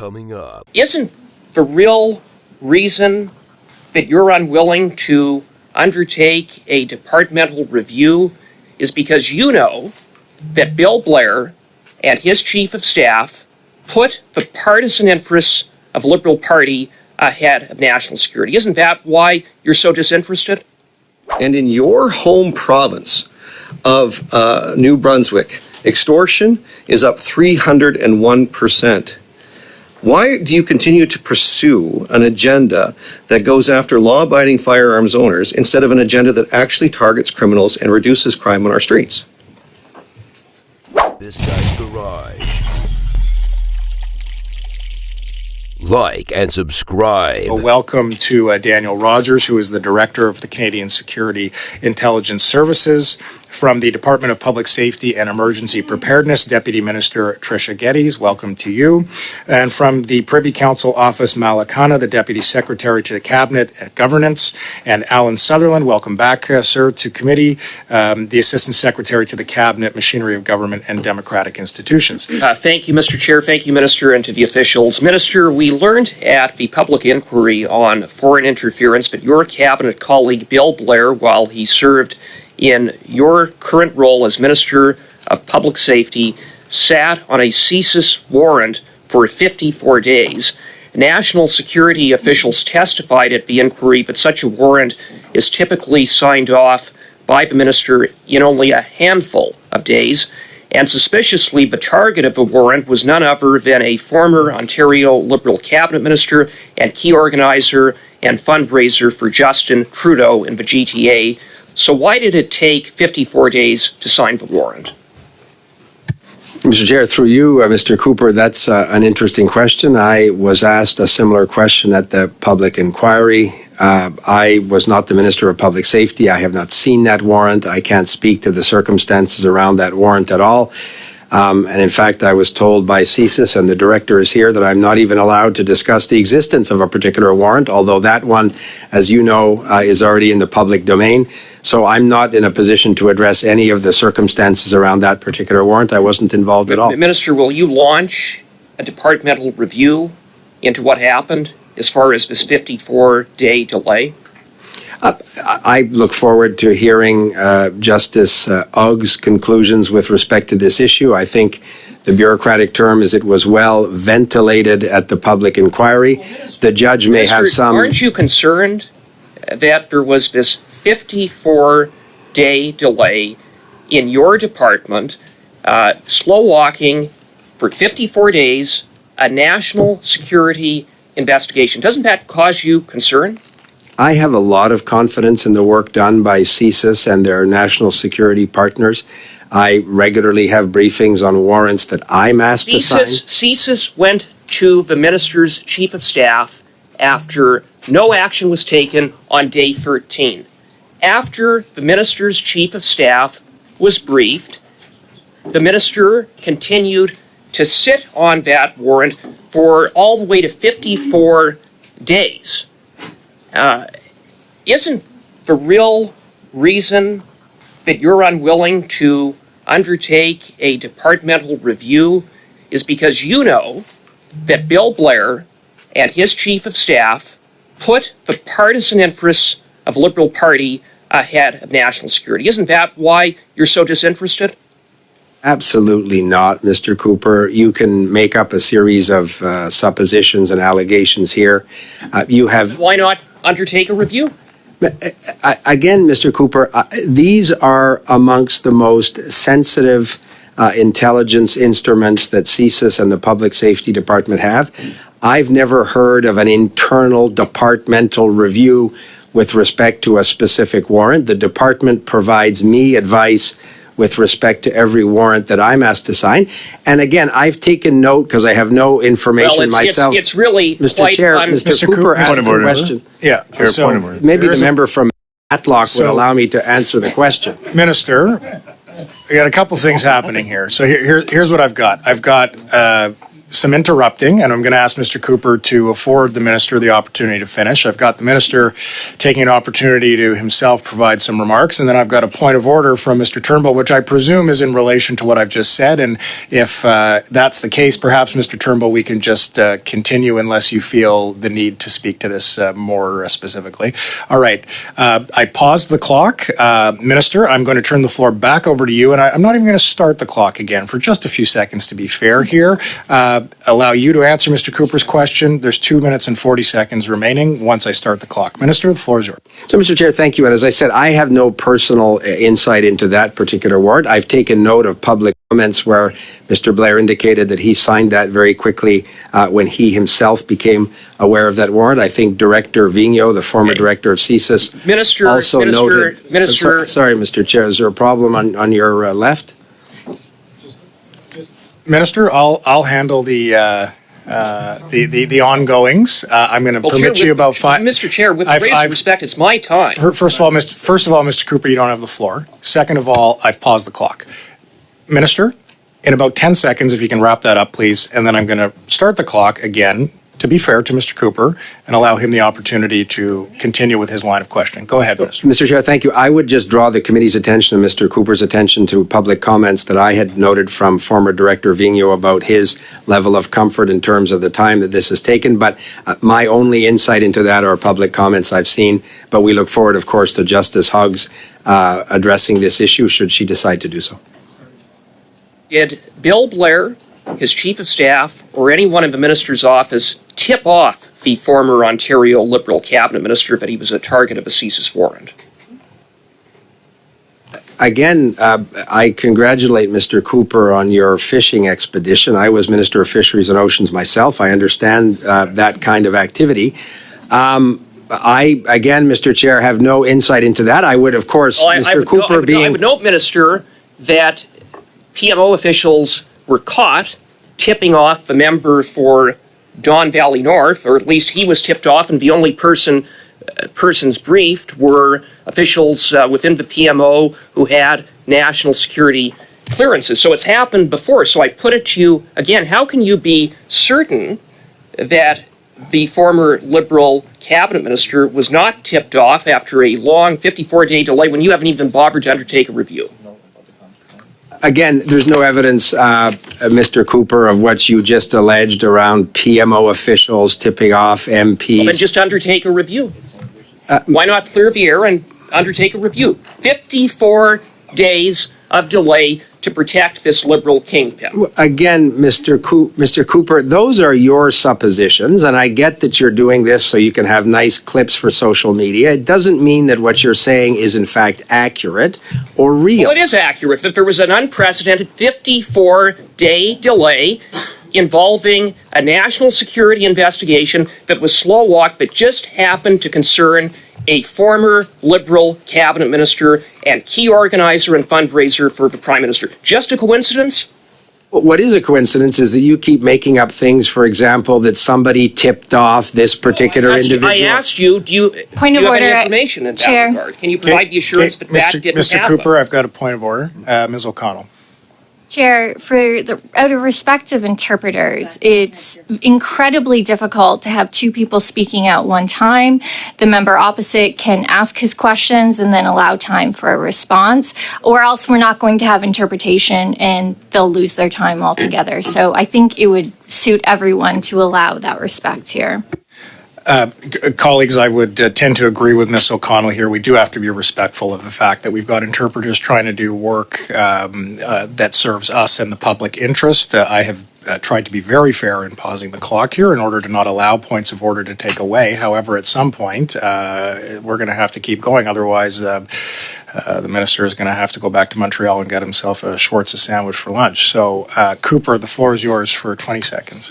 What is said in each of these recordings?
coming up. Isn't the real reason that you're unwilling to undertake a departmental review is because you know that Bill Blair and his chief of staff put the partisan interests of the Liberal Party ahead of national security? Isn't that why you're so disinterested? And in your home province of New Brunswick, extortion is up 301%. Why do you continue to pursue an agenda that goes after law-abiding firearms owners instead of an agenda that actually targets criminals and reduces crime on our streets? This Guy's Garage. Like and subscribe. Well, welcome to Daniel Rogers, who is the Director of the Canadian Security Intelligence Services. From the Department of Public Safety and Emergency Preparedness, Deputy Minister Tricia Geddes, welcome to you. And from the Privy Council Office, Malakana, the Deputy Secretary to the Cabinet at Governance, and Alan Sutherland, welcome back, sir, to committee, the Assistant Secretary to the Cabinet, Machinery of Government and Democratic Institutions. Thank you, Mr. Chair. Thank you, Minister, and to the officials. Minister, we learned at the public inquiry on foreign interference that your Cabinet colleague, Bill Blair, while he served in your current role as Minister of Public Safety, sat on a CSIS warrant for 54 days. National security officials testified at the inquiry that such a warrant is typically signed off by the minister in only a handful of days, and suspiciously the target of the warrant was none other than a former Ontario Liberal cabinet minister and key organizer and fundraiser for Justin Trudeau in the GTA. So why did it take 54 days to sign the warrant? Mr. Chair, through you, Mr. Cooper, that's an interesting question. I was asked a similar question at the public inquiry. I was not the Minister of Public Safety. I have not seen that warrant. I can't speak to the circumstances around that warrant at all. And in fact, I was told by CSIS, and the director is here, that I'm not even allowed to discuss the existence of a particular warrant, although that one, as you know, is already in the public domain. So I'm not in a position to address any of the circumstances around that particular warrant. I wasn't involved at all. Minister, will you launch a departmental review into what happened as far as this 54-day delay? I look forward to hearing Justice Ugg's conclusions with respect to this issue. I think the bureaucratic term is it was well ventilated at the public inquiry. The judge may have some... Aren't you concerned that there was this 54-day delay in your department, slow walking for 54 days, a national security investigation? Doesn't that cause you concern? I have a lot of confidence in the work done by CSIS and their national security partners. I regularly have briefings on warrants that I'm asked to sign. CSIS went to the minister's chief of staff after no action was taken on day 13. After the minister's chief of staff was briefed, the minister continued to sit on that warrant for all the way to 54 days. Isn't the real reason that you're unwilling to undertake a departmental review is because you know that Bill Blair and his chief of staff put the partisan interests of the Liberal Party ahead of national security? Isn't that why you're so disinterested? Absolutely not, Mr. Cooper. You can make up a series of suppositions and allegations here. You have... Why not undertake a review? Again, Mr. Cooper, these are amongst the most sensitive intelligence instruments that CSIS and the Public Safety Department have. I've never heard of an internal departmental review with respect to a specific warrant. The department provides me advice with respect to every warrant that I'm asked to sign. And again, I've taken note because I have no information myself. It's really Mr. quite Chair, Mr. Cooper asked a question. Yeah. Chair, so point of order. Maybe the member from Matlock would allow me to answer the question. Minister, I got a couple things happening here. So here's what I've got. I've got some interrupting, and I'm going to ask Mr. Cooper to afford the minister the opportunity to finish. I've got the minister taking an opportunity to himself provide some remarks, and then I've got a point of order from Mr. Turnbull, which I presume is in relation to what I've just said. And if that's the case, perhaps, Mr. Turnbull, we can just continue unless you feel the need to speak to this more specifically. All right. I paused the clock. Minister, I'm going to turn the floor back over to you, and I'm not even going to start the clock again for just a few seconds to be fair here. Allow you to answer Mr. Cooper's question. There's 2 minutes and 40 seconds remaining once I start the clock. Minister, the floor is yours. So, Mr. Chair, thank you. And as I said, I have no personal insight into that particular warrant. I've taken note of public comments where Mr. Blair indicated that he signed that very quickly when he himself became aware of that warrant. I think Director Vigneault, the former director of CSIS, noted. Sorry, Mr. Chair, is there a problem on your left? Minister, I'll handle the ongoings. I'm going to permit you about 5. Mr. Chair, with great respect, it's my time. First of all, Mr. Cooper, you don't have the floor. Second of all, I've paused the clock. Minister, in about 10 seconds, if you can wrap that up, please, and then I'm going to start the clock again, to be fair to Mr. Cooper, and allow him the opportunity to continue with his line of questioning. Go ahead, Minister. Mr. Chair, thank you. I would just draw the committee's attention and Mr. Cooper's attention to public comments that I had noted from former Director Vigneault about his level of comfort in terms of the time that this has taken. But my only insight into that are public comments I've seen. But we look forward, of course, to Justice Huggs addressing this issue should she decide to do so. Did Bill Blair, his chief of staff, or anyone in the minister's office tip off the former Ontario Liberal cabinet minister that he was a target of a CSIS warrant? Again, I congratulate Mr. Cooper on your fishing expedition. I was Minister of Fisheries and Oceans myself. I understand that kind of activity. Again, Mr. Chair, have no insight into that. I would, of course, Mr. Cooper being... I would note, Minister, that PMO officials were caught tipping off the member for Don Valley North, or at least he was tipped off, and the only persons briefed were officials within the PMO who had national security clearances. So it's happened before. So I put it to you again, how can you be certain that the former Liberal cabinet minister was not tipped off after a long 54-day delay when you haven't even bothered to undertake a review? Again, there's no evidence, Mr. Cooper, of what you just alleged around PMO officials tipping off MPs. Well, then just undertake a review. Why not clear the air and undertake a review? 54 days of delay to protect this Liberal kingpin. Again, Mr. Cooper, those are your suppositions, and I get that you're doing this so you can have nice clips for social media. It doesn't mean that what you're saying is in fact accurate or real. Well, it is accurate that there was an unprecedented 54-day delay involving a national security investigation that was slow-walked, but just happened to concern a former Liberal cabinet minister and key organizer and fundraiser for the Prime Minister. Just a coincidence? What is a coincidence is that you keep making up things, for example, that somebody tipped off this particular individual. I asked you, do you have any information in that regard? Can you provide the assurance that that didn't happen? Mr. Cooper, I've got a point of order. Ms. O'Connell. Chair, out of respect of interpreters, it's incredibly difficult to have two people speaking at one time. The member opposite can ask his questions and then allow time for a response, or else we're not going to have interpretation and they'll lose their time altogether. So I think it would suit everyone to allow that respect here. Colleagues, I would tend to agree with Ms. O'Connell here. We do have to be respectful of the fact that we've got interpreters trying to do work that serves us and the public interest. I have tried to be very fair in pausing the clock here in order to not allow points of order to take away. However, at some point, we're going to have to keep going. Otherwise, the minister is going to have to go back to Montreal and get himself a Schwartz's sandwich for lunch. So, Cooper, the floor is yours for 20 seconds.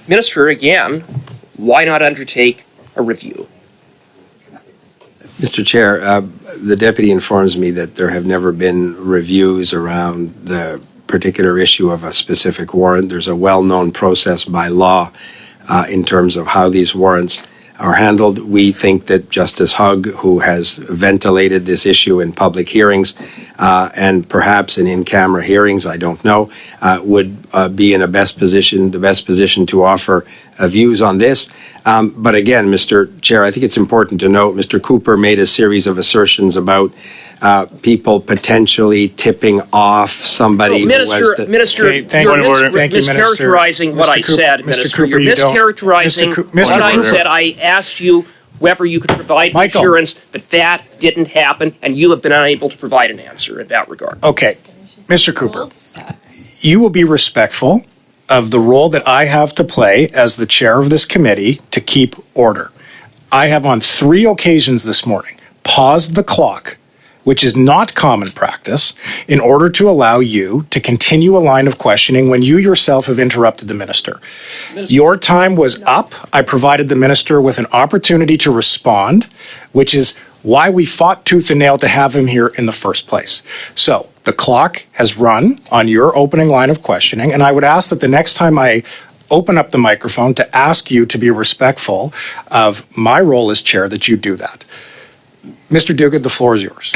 Minister, again, why not undertake a review? Mr. Chair, the deputy informs me that there have never been reviews around the particular issue of a specific warrant. There's a well-known process by law in terms of how these warrants are handled. We think that Justice Hugg, who has ventilated this issue in public hearings and perhaps in in-camera hearings, I don't know, would be in the best position to offer views on this. But again, Mr. Chair, I think it's important to note Mr. Cooper made a series of assertions about people potentially tipping off somebody. Minister, who was Minister, Okay, thank you're you, Minister. mischaracterizing what I said, Mr. Minister. Cooper, You're you don't- mischaracterizing Mr. what I Cooper. said. I asked you whether you could provide Michael. assurance that that didn't happen, and you have been unable to provide an answer in that regard. Okay, Mr. Cooper, you will be respectful of the role that I have to play as the chair of this committee to keep order. I have on 3 occasions this morning paused the clock, which is not common practice, in order to allow you to continue a line of questioning when you yourself have interrupted the minister. Your time was up. I provided the minister with an opportunity to respond, which is why we fought tooth and nail to have him here in the first place. So the clock has run on your opening line of questioning, and I would ask that the next time I open up the microphone to ask you to be respectful of my role as chair, that you do that. Mr. Duguid, the floor is yours.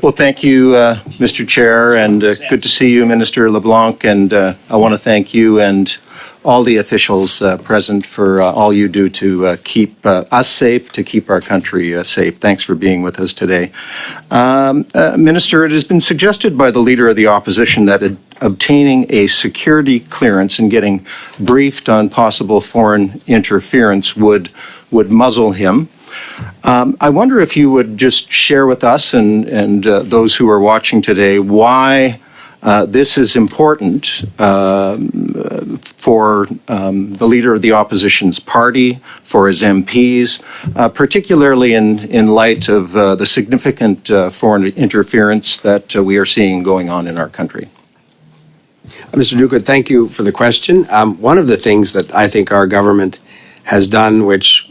Well, thank you, Mr. Chair, and good to see you, Minister LeBlanc, and I want to thank you and all the officials present for all you do to keep us safe, to keep our country safe. Thanks for being with us today. Minister, it has been suggested by the Leader of the Opposition that obtaining a security clearance and getting briefed on possible foreign interference would muzzle him. I wonder if you would just share with us and those who are watching today why this is important for the Leader of the Opposition's party, for his MPs, particularly in light of the significant foreign interference that we are seeing going on in our country. Mr. Duguid, thank you for the question. One of the things that I think our government has done, which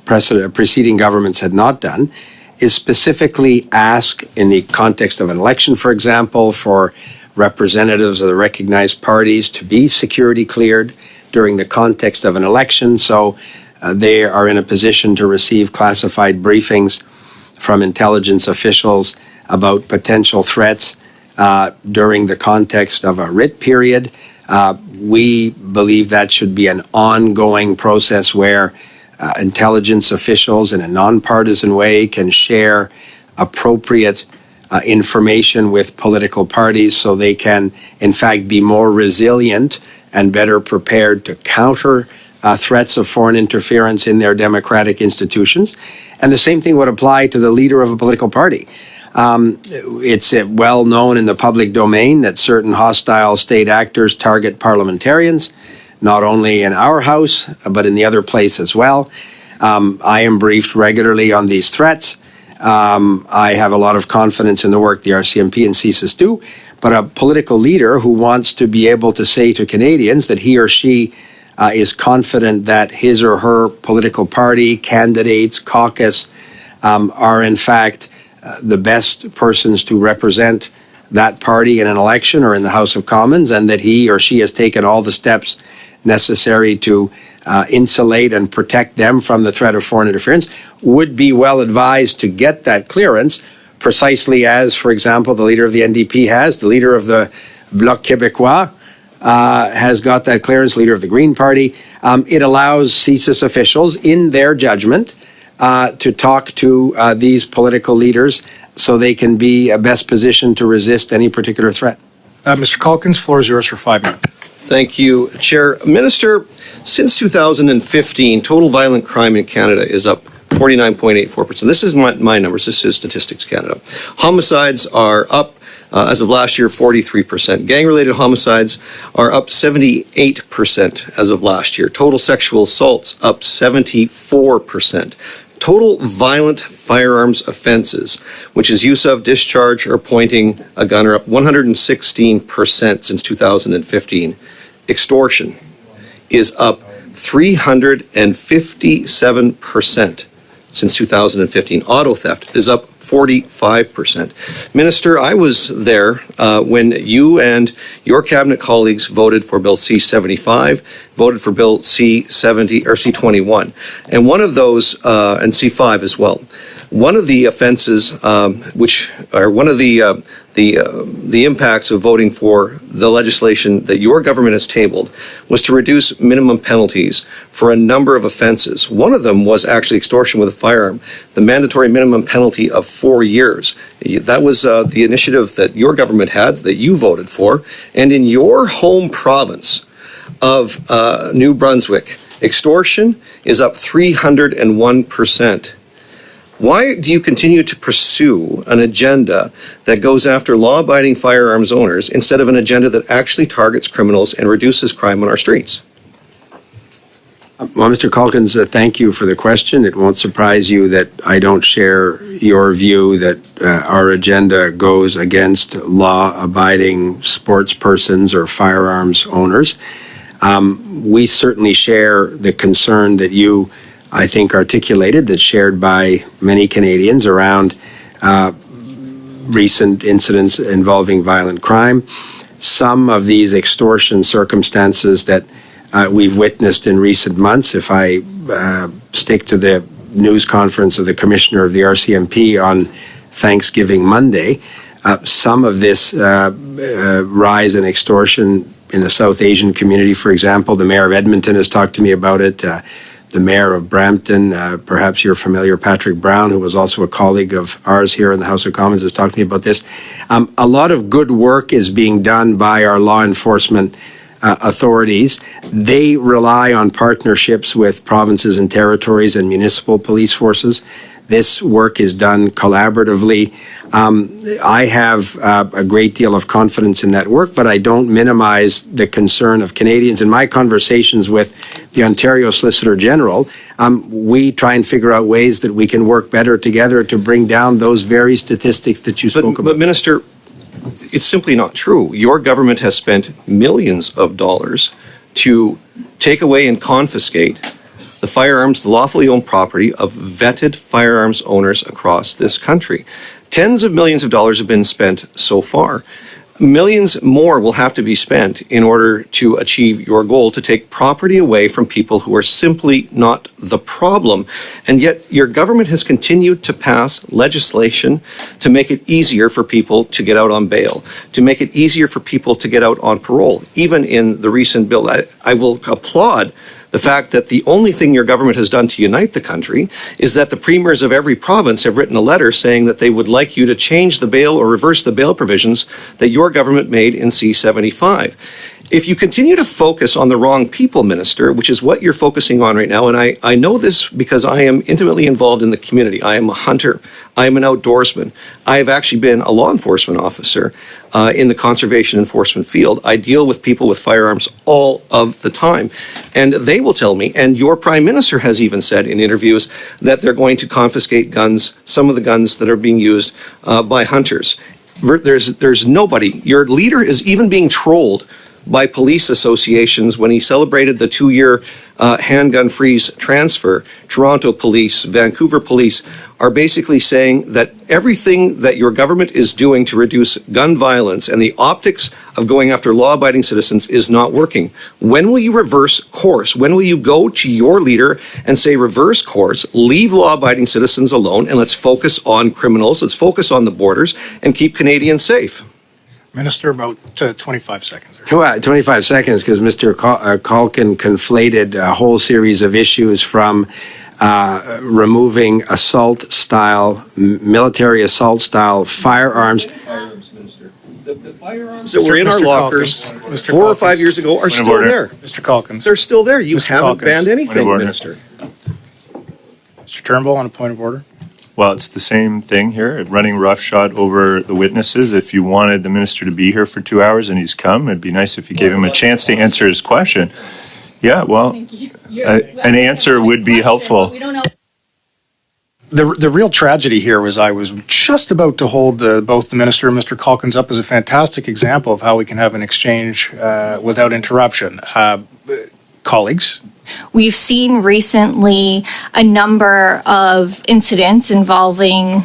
preceding governments had not done, is specifically ask, in the context of an election, for example, for representatives of the recognized parties to be security cleared during the context of an election, so they are in a position to receive classified briefings from intelligence officials about potential threats during the context of a writ period. We believe that should be an ongoing process where intelligence officials in a nonpartisan way can share appropriate information with political parties so they can, in fact, be more resilient and better prepared to counter threats of foreign interference in their democratic institutions. And the same thing would apply to the leader of a political party. It's well known in the public domain that certain hostile state actors target parliamentarians, not only in our House, but in the other place as well. I am briefed regularly on these threats. I have a lot of confidence in the work the RCMP and CSIS do, but a political leader who wants to be able to say to Canadians that he or she is confident that his or her political party, candidates, caucus are in fact the best persons to represent that party in an election or in the House of Commons, and that he or she has taken all the steps necessary to insulate and protect them from the threat of foreign interference, would be well advised to get that clearance, precisely as, for example, the leader of the NDP has, the leader of the Bloc Québécois has got that clearance, leader of the Green Party. It allows CSIS officials, in their judgment, to talk to these political leaders so they can be best positioned to resist any particular threat. Mr. Calkins, floor is yours for 5 minutes. Thank you, Chair. Minister, since 2015, total violent crime in Canada is up 49.84%. This is my numbers. This is Statistics Canada. Homicides are up, as of last year, 43%. Gang-related homicides are up 78% as of last year. Total sexual assaults up 74%. Total violent firearms offenses, which is use of, discharge, or pointing a gun, are up 116% since 2015. Extortion is up 357% since 2015. Auto theft is up 45%. Minister, I was there when you and your cabinet colleagues voted for Bill C-75, voted for Bill C-70 or C-21, and one of those, and C-5 as well. One of the offenses, which are one of the impacts of voting for the legislation that your government has tabled, was to reduce minimum penalties for a number of offenses. One of them was actually extortion with a firearm, the mandatory minimum penalty of 4 years. That was the initiative that your government had, that you voted for, and in your home province of New Brunswick, extortion is up 301%. Why do you continue to pursue an agenda that goes after law-abiding firearms owners instead of an agenda that actually targets criminals and reduces crime on our streets? Well, Mr. Calkins, thank you for the question. It won't surprise you that I don't share your view that our agenda goes against law-abiding sports persons or firearms owners. We certainly share the concern that you, I think, articulated, that's shared by many Canadians around recent incidents involving violent crime. Some of these extortion circumstances that we've witnessed in recent months, if I stick to the news conference of the Commissioner of the RCMP on Thanksgiving Monday, some of this rise in extortion in the South Asian community, for example, the Mayor of Edmonton has talked to me about it. The Mayor of Brampton, perhaps you're familiar, Patrick Brown, who was also a colleague of ours here in the House of Commons, has talked to me about this. A lot of good work is being done by our law enforcement authorities. They rely on partnerships with provinces and territories and municipal police forces. This work is done collaboratively. I have a great deal of confidence in that work, but I don't minimize the concern of Canadians. In my conversations with the Ontario Solicitor General, we try and figure out ways that we can work better together to bring down those very statistics that you spoke about. But Minister, it's simply not true. Your government has spent millions of dollars to take away and confiscate the firearms, the lawfully owned property of vetted firearms owners across this country. Tens of millions of dollars have been spent so far. Millions more will have to be spent in order to achieve your goal to take property away from people who are simply not the problem. And yet your government has continued to pass legislation to make it easier for people to get out on bail, to make it easier for people to get out on parole. Even in the recent bill, I will applaud the fact that the only thing your government has done to unite the country is that the premiers of every province have written a letter saying that they would like you to change the bail or reverse the bail provisions that your government made in C-75. If you continue to focus on the wrong people, Minister, which is what you're focusing on right now, and I know this because I am intimately involved in the community. I am a hunter. I am an outdoorsman. I have actually been a law enforcement officer in the conservation enforcement field. I deal with people with firearms all of the time. And they will tell me, and your Prime Minister has even said in interviews, that they're going to confiscate guns, some of the guns that are being used by hunters. There's nobody. Your leader is even being trolled by police associations when he celebrated the 2-year handgun freeze transfer. Toronto Police, Vancouver Police are basically saying that everything that your government is doing to reduce gun violence and the optics of going after law-abiding citizens is not working. When will you reverse course? When will you go to your leader and say, reverse course, leave law-abiding citizens alone, and let's focus on criminals, let's focus on the borders, and keep Canadians safe? Minister, about 25 seconds. 25 seconds, because Mr. Calkin conflated a whole series of issues from removing assault-style, military assault-style firearms. The firearms that were in our lockers 4 or 5 years ago are still there. Mr. Calkins. They're still there. You haven't banned anything, Minister. Mr. Turnbull, on a point of order. Well, it's the same thing here, running roughshod over the witnesses. If you wanted the minister to be here for 2 hours and he's come, it'd be nice if you gave him a chance to answer his question. Yeah, well, an answer would be helpful. We don't know. The real tragedy here was I was just about to hold both the minister and Mr. Calkins up as a fantastic example of how we can have an exchange without interruption. Colleagues, We've seen recently a number of incidents involving,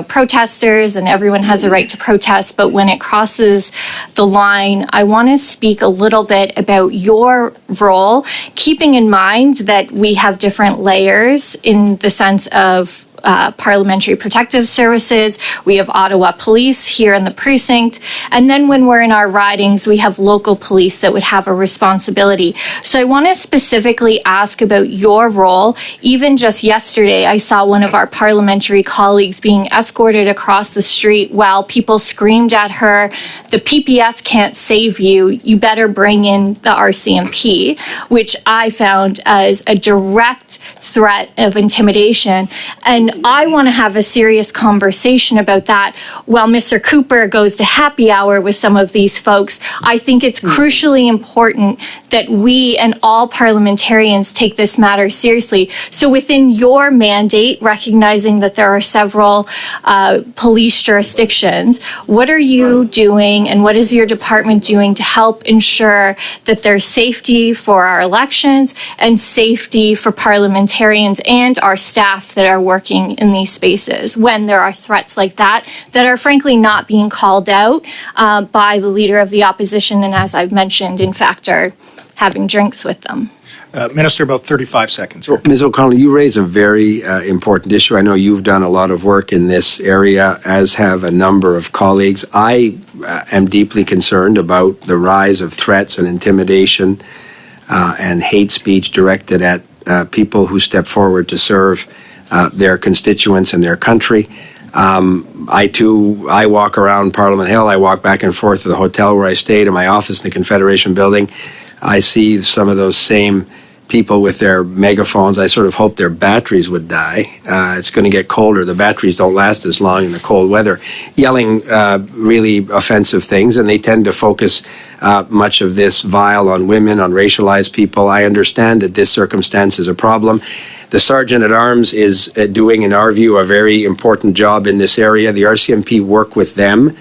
protesters, and everyone has a right to protest. But when it crosses the line, I want to speak a little bit about your role, keeping in mind that we have different layers in the sense of Parliamentary Protective Services, we have Ottawa Police here in the precinct, and then when we're in our ridings, we have local police that would have a responsibility. So I want to specifically ask about your role. Even just yesterday, I saw one of our parliamentary colleagues being escorted across the street while people screamed at her, "The PPS can't save you, you better bring in the RCMP," which I found as a direct threat of intimidation. And I want to have a serious conversation about that. While Mr. Cooper goes to happy hour with some of these folks, I think it's crucially important that we and all parliamentarians take this matter seriously. So within your mandate, recognizing that there are several police jurisdictions, what are you doing and what is your department doing to help ensure that there's safety for our elections and safety for parliamentarians and our staff that are working in these spaces when there are threats like that are frankly not being called out by the leader of the opposition, and as I've mentioned, in fact, are having drinks with them? Minister, about 35 seconds. Ms. O'Connell, you raise a very important issue. I know you've done a lot of work in this area, as have a number of colleagues. I am deeply concerned about the rise of threats and intimidation and hate speech directed at people who step forward to serve their constituents and their country. I walk around Parliament Hill. I walk back and forth to the hotel where I stay, to my office in the Confederation Building. I see some of those same people with their megaphones. I sort of hope their batteries would die. It's going to get colder. The batteries don't last as long in the cold weather. Yelling really offensive things, and they tend to focus much of this vile on women, on racialized people. I understand that this circumstance is a problem. The Sergeant at Arms is doing, in our view, a very important job in this area. The RCMP work with them.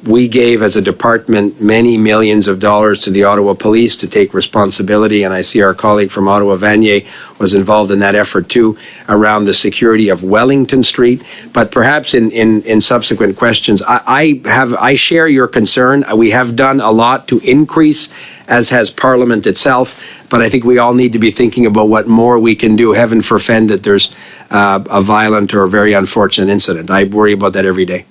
We gave, as a department, many millions of dollars to the Ottawa Police to take responsibility, and I see our colleague from Ottawa, Vanier, was involved in that effort too, around the security of Wellington Street. But perhaps in subsequent questions, I share your concern. We have done a lot to increase, as has Parliament itself, but I think we all need to be thinking about what more we can do. Heaven forfend that there's a violent or a very unfortunate incident. I worry about that every day.